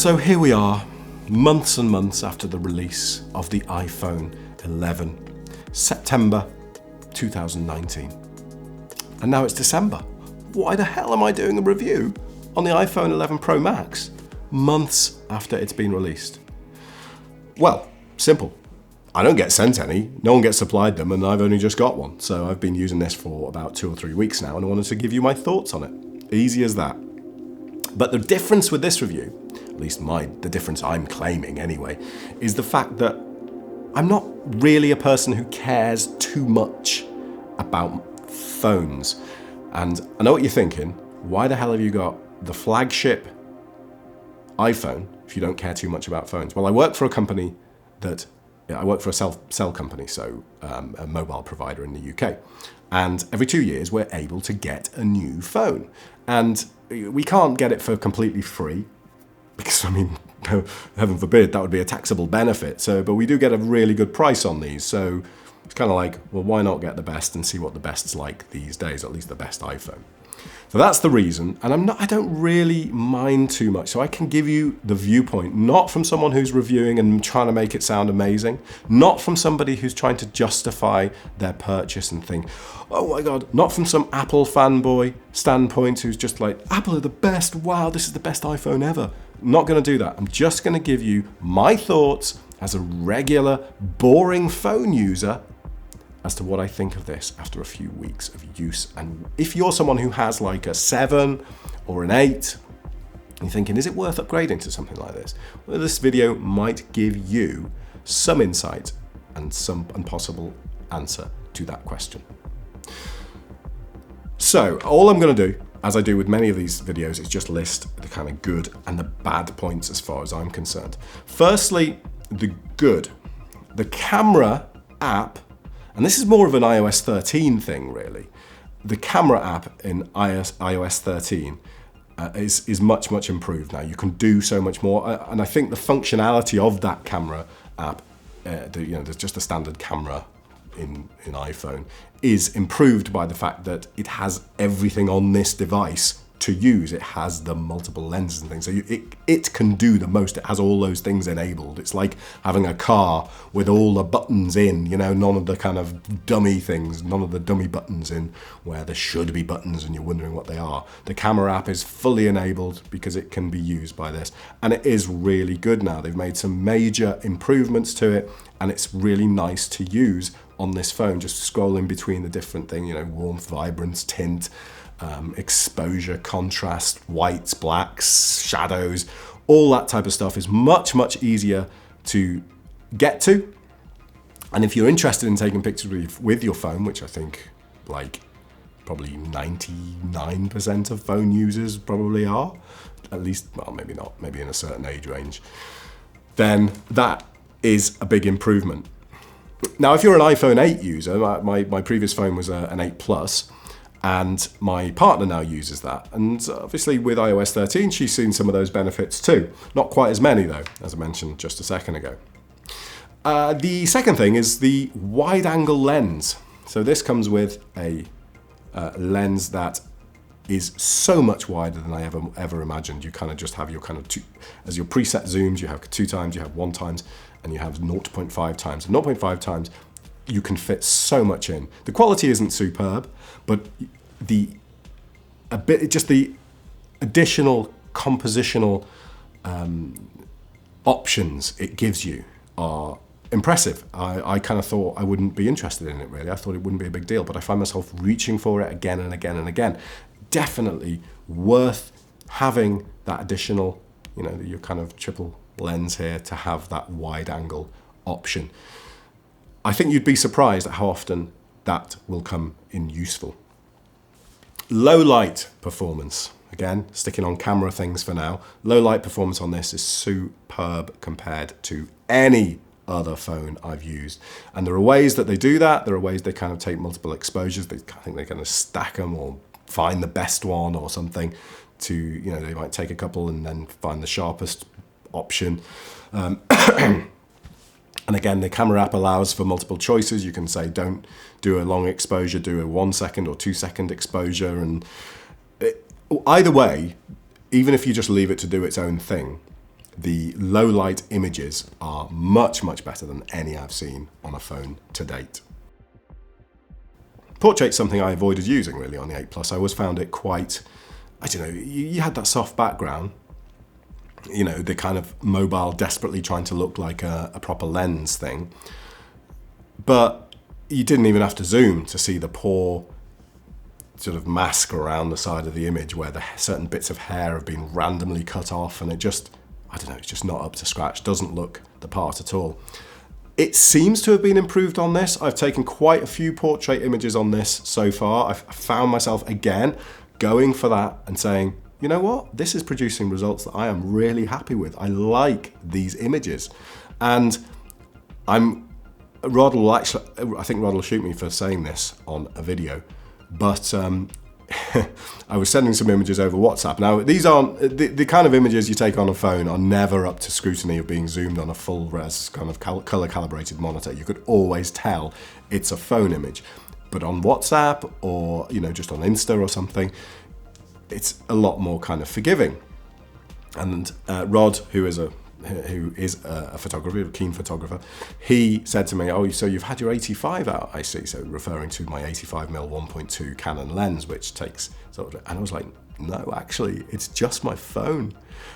So here we are, months and months after the release of the iPhone 11, September 2019. And now it's December. Why the hell am I doing a review on the iPhone 11 Pro Max months after it's been released? Well, simple. I don't get sent any, no one gets supplied them, and I've only just got one. So I've been using this for about 2 or 3 weeks now, and I wanted to give you my thoughts on it. Easy as that. But the difference with this review, at least the difference I'm claiming anyway, is the fact that I'm not really a person who cares too much about phones. And I know what you're thinking. Why the hell have you got the flagship iPhone if you don't care too much about phones? Well, I work for a company I work for a cell company, so a mobile provider in the UK. And every 2 years, we're able to get a new phone. And we can't get it for completely free, because, I mean, heaven forbid, that would be a taxable benefit. But we do get a really good price on these. So it's kind of like, well, why not get the best and see what the best's like these days, at least the best iPhone. So that's the reason, and I don't really mind too much. So I can give you the viewpoint, not from someone who's reviewing and trying to make it sound amazing, not from somebody who's trying to justify their purchase and think, oh my God, not from some Apple fanboy standpoint who's just like, Apple are the best, wow, this is the best iPhone ever. I'm not going to do that. I'm just going to give you my thoughts as a regular, boring phone user as to what I think of this after a few weeks of use. And if you're someone who has like a 7 or an 8, you're thinking, is it worth upgrading to something like this? Well, this video might give you some insight and possible answer to that question. So all I'm going to do, as I do with many of these videos, is just list the kind of good and the bad points as far as I'm concerned. Firstly, the good. The camera app, and this is more of an iOS 13 thing, really. The camera app in iOS 13 is much, much improved now. You can do so much more, and I think the functionality of that camera app, there's just a standard camera in iPhone, is improved by the fact that it has everything on this device to use. It has the multiple lenses and things, so it can do the most. It has all those things enabled. It's like having a car with all the buttons in, none of the kind of dummy things, none of the dummy buttons in where there should be buttons and you're wondering what they are. The camera app is fully enabled because it can be used by this, and it is really good now. They've made some major improvements to it, and it's really nice to use on this phone, just scrolling between the different things, warmth, vibrance, tint, exposure, contrast, whites, blacks, shadows, all that type of stuff is much, much easier to get to. And if you're interested in taking pictures with your phone, which I think like probably 99% of phone users probably are, at least, well, maybe not, maybe in a certain age range, then that is a big improvement. Now, if you're an iPhone 8 user, my previous phone was an 8 Plus, and my partner now uses that. And obviously with iOS 13, she's seen some of those benefits too. Not quite as many though, as I mentioned just a second ago. The second thing is the wide angle lens. So this comes with a lens that is so much wider than I ever imagined. You kind of just have your kind of as your preset zooms, you have 2 times, you have 1 times, and you have 0.5 times. And 0.5 times, you can fit so much in. The quality isn't superb, but the additional compositional options it gives you are impressive. I kind of thought I wouldn't be interested in it, really. I thought it wouldn't be a big deal, but I find myself reaching for it again and again and again. Definitely worth having that additional, your kind of triple lens here to have that wide angle option. I think you'd be surprised at how often that will come in useful. Low light performance. Again, sticking on camera things for now. Low light performance on this is superb compared to any other phone I've used. And there are ways that they do that. There are ways they kind of take multiple exposures. I think they're going to stack them or find the best one or something to, they might take a couple and then find the sharpest option. And again, the camera app allows for multiple choices. You can say, don't do a long exposure, do a 1 second or 2 second exposure. And either way, even if you just leave it to do its own thing, the low light images are much, much better than any I've seen on a phone to date. Portrait's something I avoided using really on the 8 Plus. I always found it quite, I don't know, you had that soft background, you know, the kind of mobile desperately trying to look like a proper lens thing. But you didn't even have to zoom to see the poor sort of mask around the side of the image where the certain bits of hair have been randomly cut off, and it just, I don't know, it's just not up to scratch, doesn't look the part at all. It seems to have been improved on this. I've taken quite a few portrait images on this so far. I've found myself again going for that and saying, you know what, this is producing results that I am really happy with. I like these images. And Rod will actually, I think Rod will shoot me for saying this on a video, but I was sending some images over WhatsApp. Now, these aren't, the kind of images you take on a phone are never up to scrutiny of being zoomed on a full res kind of color calibrated monitor. You could always tell it's a phone image. But on WhatsApp or, you know, just on Insta or something, it's a lot more kind of forgiving. And Rod, who is a photographer, a keen photographer, he said to me, oh, so you've had your 85 out, I see. So referring to my 85mm 1.2 Canon lens, which takes sort of, and I was like, no, actually, it's just my phone.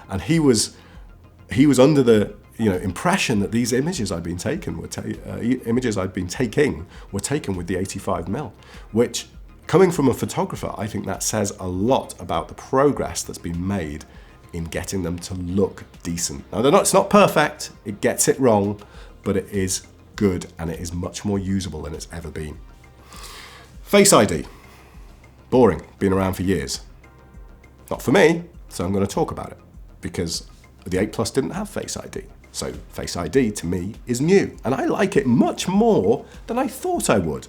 And he was under the, you know, impression that these images I'd been taking were taking with the 85mm, which, coming from a photographer, I think that says a lot about the progress that's been made in getting them to look decent. Now, it's not perfect, it gets it wrong, but it is good and it is much more usable than it's ever been. Face ID. Boring, been around for years. Not for me, so I'm going to talk about it, because the 8 Plus didn't have Face ID. So Face ID to me is new, and I like it much more than I thought I would.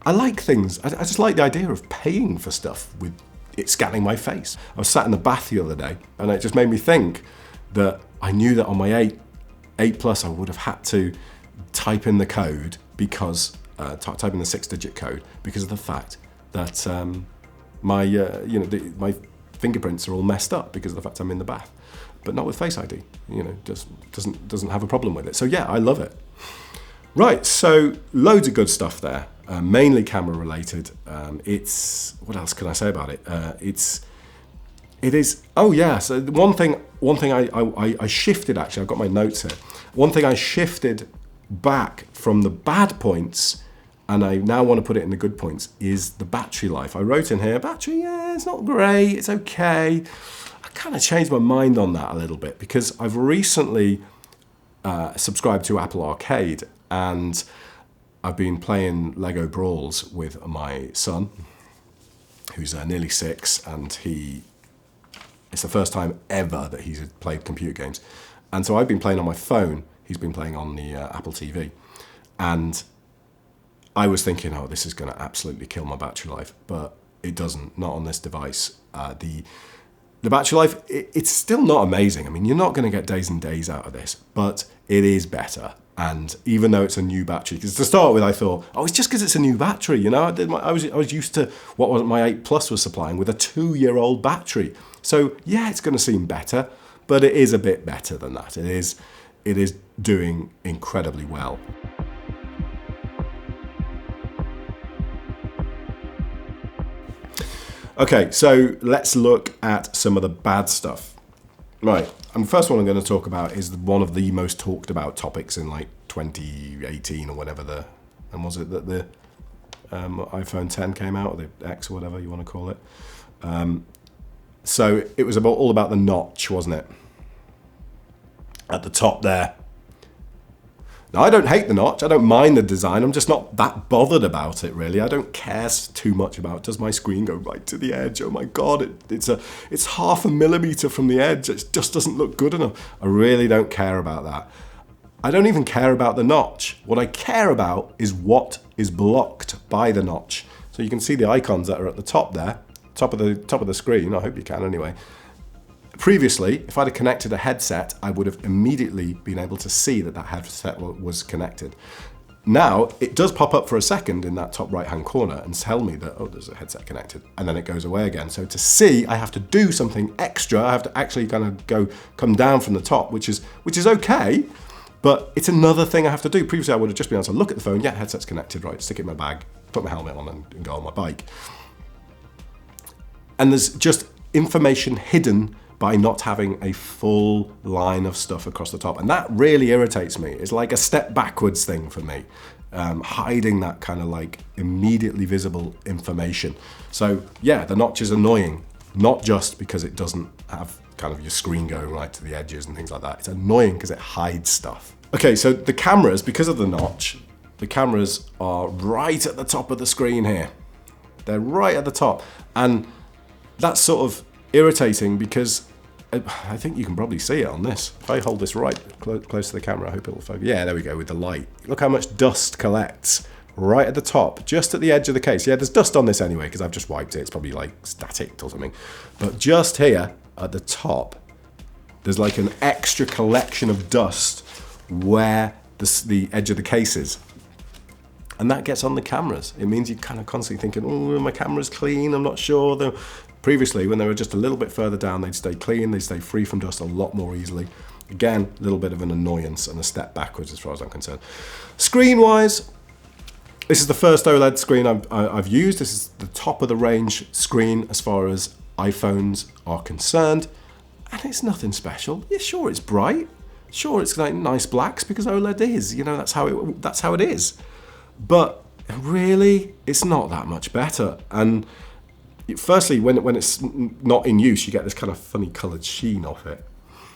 I like things, I just like the idea of paying for stuff with it scanning my face. I was sat in the bath the other day, and it just made me think that I knew that on my 8 Plus I would have had to type in the code because, type in the 6-digit code, because of the fact that my fingerprints are all messed up because of the fact I'm in the bath. But not with Face ID, you know, doesn't have a problem with it. So yeah, I love it. Right, so loads of good stuff there, mainly camera related. What else can I say about it? It is, oh yeah, so one thing I shifted, actually, I've got my notes here. One thing I shifted back from the bad points, and I now want to put it in the good points, is the battery life. I wrote in here, battery, yeah, it's not great, it's okay. I kind of changed my mind on that a little bit, because I've recently subscribed to Apple Arcade, and I've been playing Lego Brawls with my son, who's nearly 6, and it's the first time ever that he's played computer games. And so I've been playing on my phone, he's been playing on the Apple TV. And I was thinking, oh, this is going to absolutely kill my battery life, but it doesn't, not on this device. The battery life, it's still not amazing. I mean, you're not going to get days and days out of this, but it is better. And even though it's a new battery, because to start with I thought, oh, it's just because it's a new battery, you know. I was used to what my 8 Plus was supplying with a 2-year-old battery. So yeah, it's going to seem better, but it is a bit better than that. It is doing incredibly well. Okay, so let's look at some of the bad stuff. Right, and the first one I'm going to talk about is one of the most talked about topics in like 2018 or whatever and was it that the iPhone 10 came out, or the X or whatever you want to call it. So it was all about the notch, wasn't it? At the top there. Now, I don't hate the notch, I don't mind the design, I'm just not that bothered about it really. I don't care too much about, does my screen go right to the edge? Oh my God, it's 0.5 millimeter from the edge, it just doesn't look good enough. I really don't care about that. I don't even care about the notch. What I care about is what is blocked by the notch. So you can see the icons that are at the top there, top of the screen, I hope you can anyway. Previously, if I'd have connected a headset, I would have immediately been able to see that headset was connected. Now, it does pop up for a second in that top right-hand corner and tell me that, oh, there's a headset connected, and then it goes away again. So to see, I have to do something extra. I have to actually kind of come down from the top, which is okay, but it's another thing I have to do. Previously, I would have just been able to look at the phone, yeah, headset's connected, right, stick it in my bag, put my helmet on and go on my bike. And there's just information hidden by not having a full line of stuff across the top. And that really irritates me. It's like a step backwards thing for me, hiding that kind of like immediately visible information. So yeah, the notch is annoying, not just because it doesn't have kind of your screen going right to the edges and things like that. It's annoying because it hides stuff. Okay, so the cameras, because of the notch, the cameras are right at the top of the screen here. They're right at the top. And that's sort of irritating because I think you can probably see it on this. If I hold this right close to the camera, I hope it'll focus. Yeah, there we go with the light. Look how much dust collects right at the top, just at the edge of the case. Yeah, there's dust on this anyway because I've just wiped it. It's probably like static or something. But just here at the top, there's like an extra collection of dust where the edge of the case is. And that gets on the cameras. It means you're kind of constantly thinking, oh, my camera's clean, I'm not sure. Previously, when they were just a little bit further down, they'd stay clean, they'd stay free from dust a lot more easily. Again, a little bit of an annoyance and a step backwards as far as I'm concerned. Screen-wise, this is the first OLED screen I've used. This is the top of the range screen as far as iPhones are concerned. And it's nothing special. Yeah, sure, it's bright. Sure, it's like nice blacks because OLED is. You know, that's how it is. But really, it's not that much better. And firstly, when it's not in use, you get this kind of funny coloured sheen off it.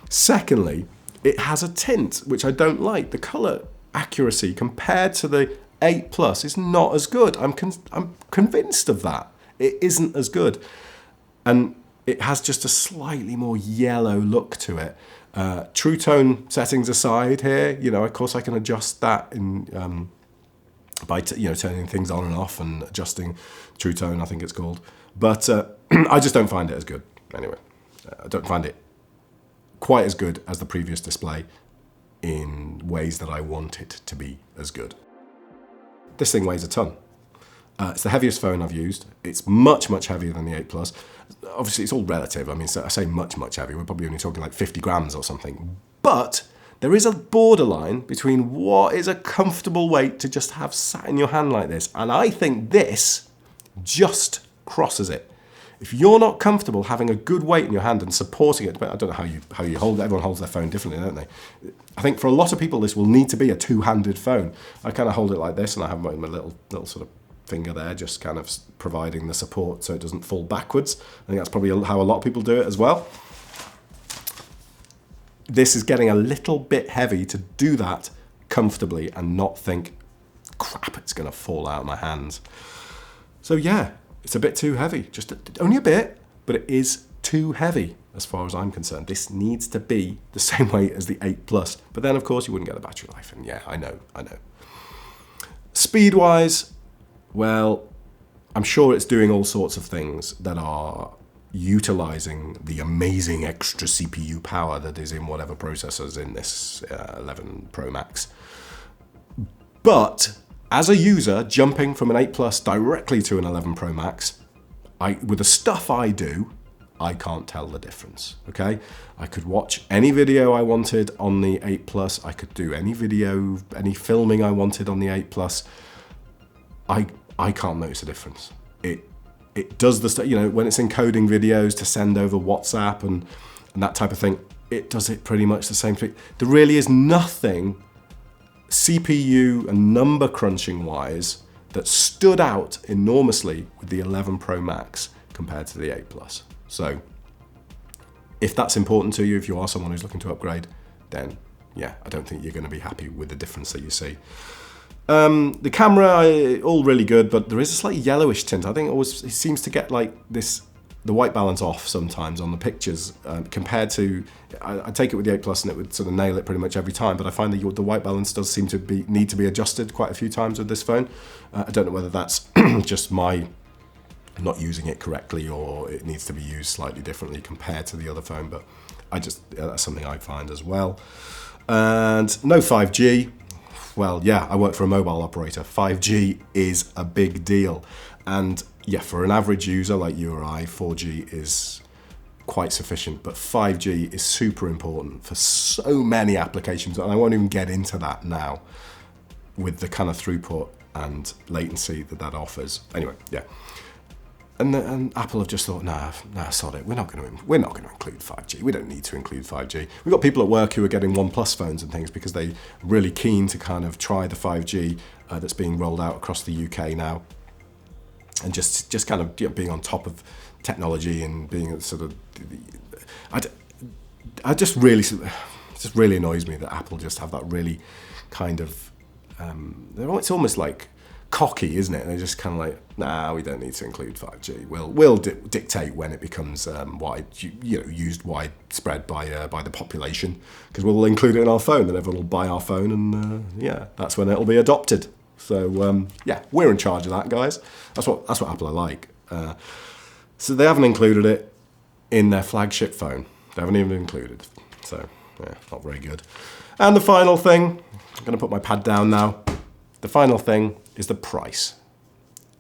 Secondly, it has a tint, which I don't like. The colour accuracy compared to the 8 Plus is not as good. I'm convinced of that. It isn't as good. And it has just a slightly more yellow look to it. True tone settings aside here, you know, of course I can adjust that in by turning things on and off and adjusting true tone, I think it's called. But I just don't find it as good. Anyway, I don't find it quite as good as the previous display in ways that I want it to be as good. This thing weighs a ton. It's the heaviest phone I've used. It's much, much heavier than the 8 Plus. Obviously, it's all relative. I mean, so I say much, much heavier. We're probably only talking like 50 grams or something. But there is a borderline between what is a comfortable weight to just have sat in your hand like this. And I think this just crosses it. If you're not comfortable having a good weight in your hand and supporting it, I don't know how you hold it. Everyone holds their phone differently, don't they? I think for a lot of people, this will need to be a two-handed phone. I kind of hold it like this, and I have my little sort of finger there, just kind of providing the support so it doesn't fall backwards. I think that's probably how a lot of people do it as well. This is getting a little bit heavy to do that comfortably and not think, crap, it's going to fall out of my hands. So yeah, it's a bit too heavy, just only a bit, but it is too heavy as far as I'm concerned. This needs to be the same weight as the 8 Plus, but then of course you wouldn't get the battery life, and yeah, I know. Speed-wise, well, I'm sure it's doing all sorts of things that are utilizing the amazing extra CPU power that is in whatever processors in this 11 Pro Max. But as a user, jumping from an 8 Plus directly to an 11 Pro Max, with the stuff I do, I can't tell the difference, okay? I could watch any video I wanted on the 8 Plus. I could do any video, any filming I wanted on the 8 Plus. I can't notice a difference. It does the stuff, you know, when it's encoding videos to send over WhatsApp and that type of thing, it does it pretty much the same thing. There really is nothing CPU and number crunching wise that stood out enormously with the 11 Pro Max compared to the 8 Plus. So if that's important to you, if you are someone who's looking to upgrade, then yeah, I don't think you're going to be happy with the difference that you see. The camera, all really good, but there is a slightly yellowish tint. I think it seems to get like the white balance off sometimes on the pictures compared to, I take it with the 8 Plus and it would sort of nail it pretty much every time, but I find that the white balance does seem to need to be adjusted quite a few times with this phone. I don't know whether that's just my not using it correctly or it needs to be used slightly differently compared to the other phone, but that's something I find as well. And no 5G. well, yeah, I work for a mobile operator. 5G is a big deal. And yeah, for an average user like you or I, 4G is quite sufficient, but 5G is super important for so many applications, and I won't even get into that now with the kind of throughput and latency that offers. Anyway, yeah. And Apple have just thought, nah, sod it. We're not going to include 5G. We don't need to include 5G. We've got people at work who are getting OnePlus phones and things because they're really keen to kind of try the 5G that's being rolled out across the UK now, and just kind of being on top of technology and being sort of. It just really annoys me that Apple just have that really kind of. It's almost like cocky, isn't it? They're just kind of like, nah, we don't need to include 5G. We'll dictate when it becomes used widespread by the population, because we'll include it in our phone, and everyone will buy our phone, and yeah, that's when it'll be adopted. So yeah, we're in charge of that, guys. That's what Apple are like. So they haven't included it in their flagship phone. They haven't even included. So yeah, not very good. And the final thing, I'm going to put my pad down now. The final thing is the price.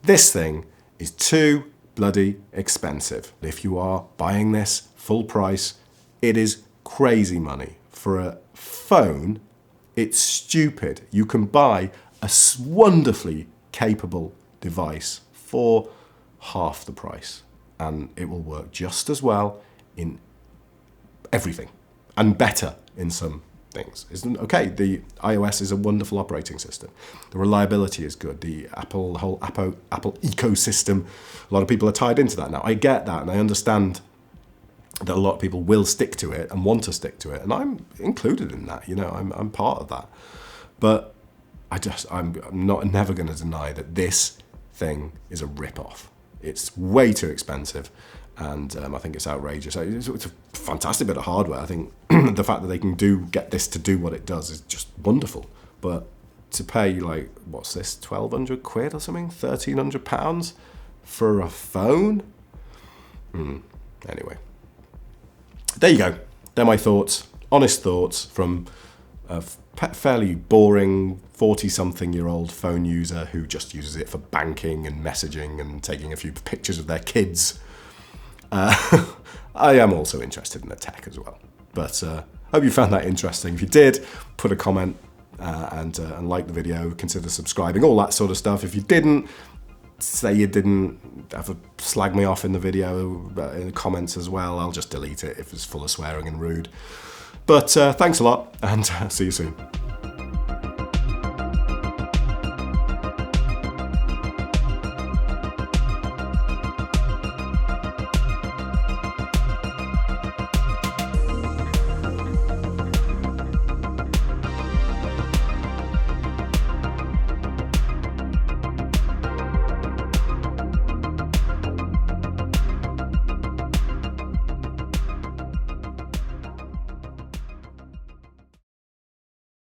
This thing is too bloody expensive. If you are buying this full price, it is crazy money. For a phone, it's stupid. You can buy a wonderfully capable device for half the price, and it will work just as well in everything, and better in some things. Okay, the iOS is a wonderful operating system. The reliability is good. The whole Apple ecosystem, a lot of people are tied into that now. I get that, and I understand that a lot of people will stick to it and want to stick to it, and I'm included in that. I'm part of that. But I'm never going to deny that this thing is a rip-off. It's way too expensive, and I think it's outrageous. It's a fantastic bit of hardware. I think the fact that they can get this to do what it does is just wonderful. But to pay, like, what's this, 1,200 quid or something, £1,300 for a phone? Anyway, there you go. They're my thoughts, honest thoughts from a fairly boring 40-something-year-old phone user who just uses it for banking and messaging and taking a few pictures of their kids. I am also interested in the tech as well. But hope you found that interesting. If you did, put a comment and like the video, consider subscribing, all that sort of stuff. If you didn't, say you didn't, slag me off in the video, in the comments as well. I'll just delete it if it's full of swearing and rude. But thanks a lot, and see you soon.